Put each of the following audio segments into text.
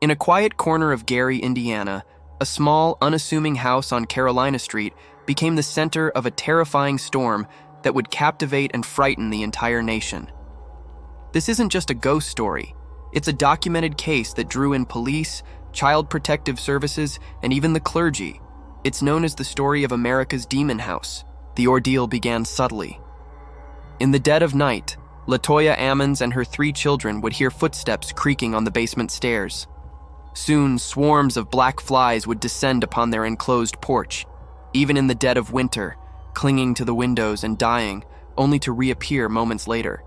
In a quiet corner of Gary, Indiana, a small, unassuming house on Carolina Street became the center of a terrifying storm that would captivate and frighten the entire nation. This isn't just a ghost story. It's a documented case that drew in police, child protective services, and even the clergy. It's known as the story of America's Demon House. The ordeal began subtly. In the dead of night, LaToya Ammons and her 3 children would hear footsteps creaking on the basement stairs. Soon, swarms of black flies would descend upon their enclosed porch, even in the dead of winter, clinging to the windows and dying, only to reappear moments later.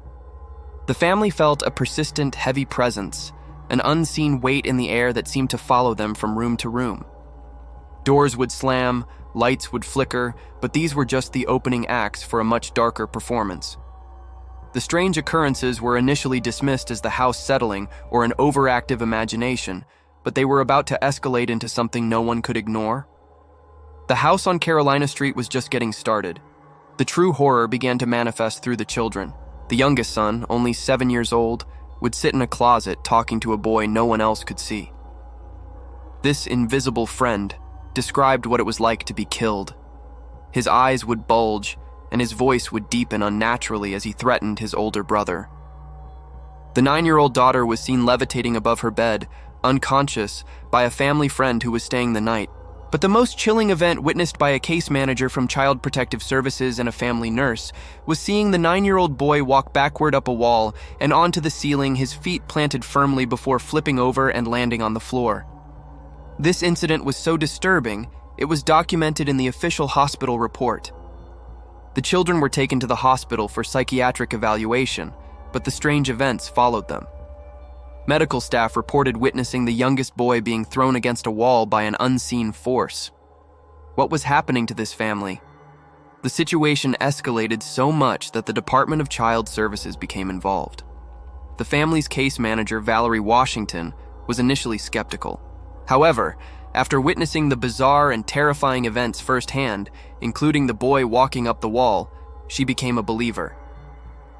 The family felt a persistent, heavy presence, an unseen weight in the air that seemed to follow them from room to room. Doors would slam, lights would flicker, but these were just the opening acts for a much darker performance. The strange occurrences were initially dismissed as the house settling or an overactive imagination, but they were about to escalate into something no one could ignore. The house on Carolina Street was just getting started. The true horror began to manifest through the children. The youngest son, only 7 years old, would sit in a closet talking to a boy no one else could see. This invisible friend described what it was like to be killed. His eyes would bulge, and his voice would deepen unnaturally as he threatened his older brother. The 9-year-old daughter was seen levitating above her bed, unconscious, by a family friend who was staying the night. But the most chilling event witnessed by a case manager from Child Protective Services and a family nurse was seeing the 9-year-old boy walk backward up a wall and onto the ceiling, his feet planted firmly before flipping over and landing on the floor. This incident was so disturbing, it was documented in the official hospital report. The children were taken to the hospital for psychiatric evaluation, but the strange events followed them. Medical staff reported witnessing the youngest boy being thrown against a wall by an unseen force. What was happening to this family? The situation escalated so much that the Department of Child Services became involved. The family's case manager, Valerie Washington, was initially skeptical. However, after witnessing the bizarre and terrifying events firsthand, including the boy walking up the wall, she became a believer.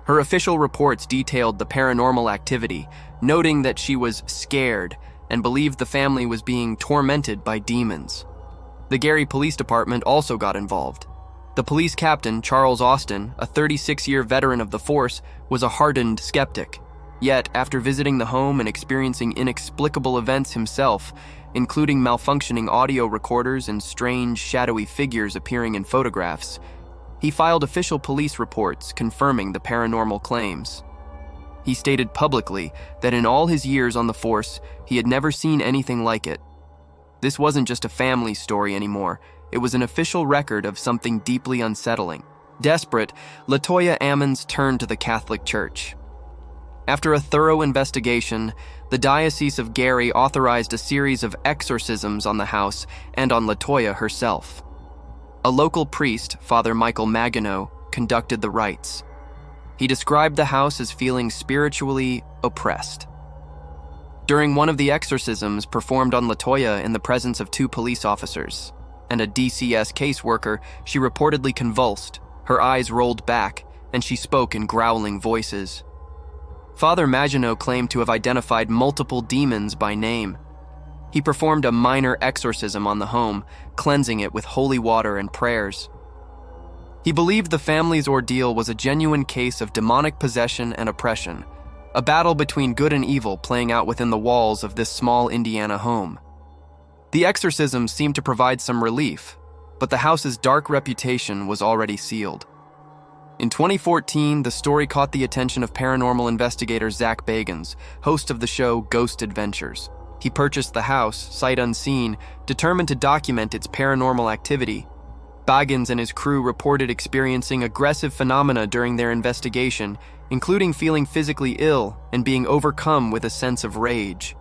Her official reports detailed the paranormal activity, noting that she was scared and believed the family was being tormented by demons. The Gary Police Department also got involved. The police captain, Charles Austin, a 36-year veteran of the force, was a hardened skeptic. Yet, after visiting the home and experiencing inexplicable events himself, including malfunctioning audio recorders and strange, shadowy figures appearing in photographs, he filed official police reports confirming the paranormal claims. He stated publicly that in all his years on the force, he had never seen anything like it. This wasn't just a family story anymore. It was an official record of something deeply unsettling. Desperate, LaToya Ammons turned to the Catholic Church. After a thorough investigation, the Diocese of Gary authorized a series of exorcisms on the house and on LaToya herself. A local priest, Father Michael Magano, conducted the rites. He described the house as feeling spiritually oppressed. During one of the exorcisms performed on LaToya in the presence of 2 police officers and a DCS caseworker, she reportedly convulsed, her eyes rolled back, and she spoke in growling voices. Father Magano claimed to have identified multiple demons by name. He performed a minor exorcism on the home, cleansing it with holy water and prayers. He believed the family's ordeal was a genuine case of demonic possession and oppression, a battle between good and evil playing out within the walls of this small Indiana home. The exorcisms seemed to provide some relief, but the house's dark reputation was already sealed. In 2014, the story caught the attention of paranormal investigator Zach Bagans, host of the show Ghost Adventures. He purchased the house, sight unseen, determined to document its paranormal activity. Bagans and his crew reported experiencing aggressive phenomena during their investigation, including feeling physically ill and being overcome with a sense of rage.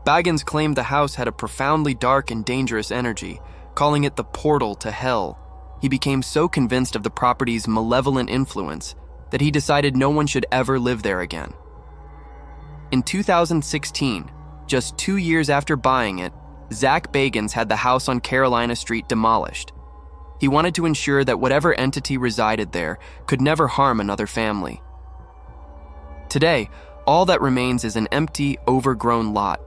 Bagans claimed the house had a profoundly dark and dangerous energy, calling it the portal to hell. He became so convinced of the property's malevolent influence that he decided no one should ever live there again. In 2016, just 2 years after buying it, Zach Bagans had the house on Carolina Street demolished. He wanted to ensure that whatever entity resided there could never harm another family. Today, all that remains is an empty, overgrown lot.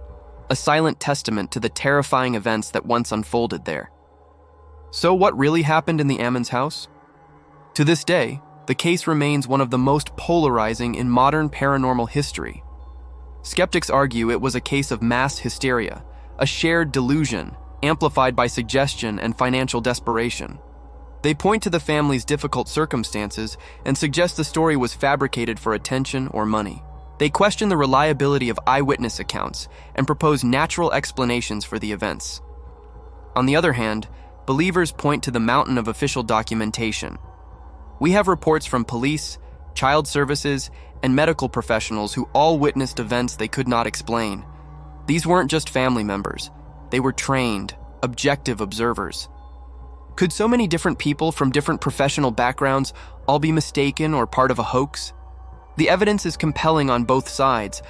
a silent testament to the terrifying events that once unfolded there. So what really happened in the Ammons House? To this day, the case remains one of the most polarizing in modern paranormal history. Skeptics argue it was a case of mass hysteria, a shared delusion, amplified by suggestion and financial desperation. They point to the family's difficult circumstances and suggest the story was fabricated for attention or money. They question the reliability of eyewitness accounts and propose natural explanations for the events. On the other hand, believers point to the mountain of official documentation. We have reports from police, child services, and medical professionals who all witnessed events they could not explain. These weren't just family members. They were trained, objective observers. Could so many different people from different professional backgrounds all be mistaken or part of a hoax? The evidence is compelling on both sides.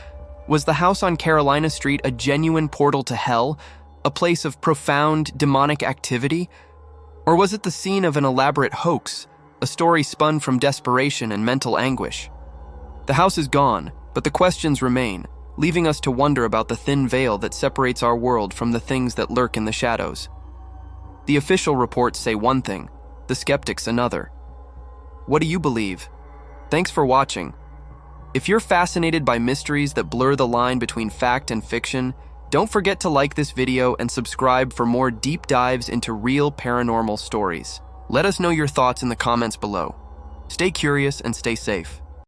Was the house on Carolina Street a genuine portal to hell, a place of profound demonic activity? Or was it the scene of an elaborate hoax, a story spun from desperation and mental anguish? The house is gone, but the questions remain, leaving us to wonder about the thin veil that separates our world from the things that lurk in the shadows. The official reports say one thing, the skeptics another. What do you believe? Thanks for watching. If you're fascinated by mysteries that blur the line between fact and fiction, don't forget to like this video and subscribe for more deep dives into real paranormal stories. Let us know your thoughts in the comments below. Stay curious and stay safe.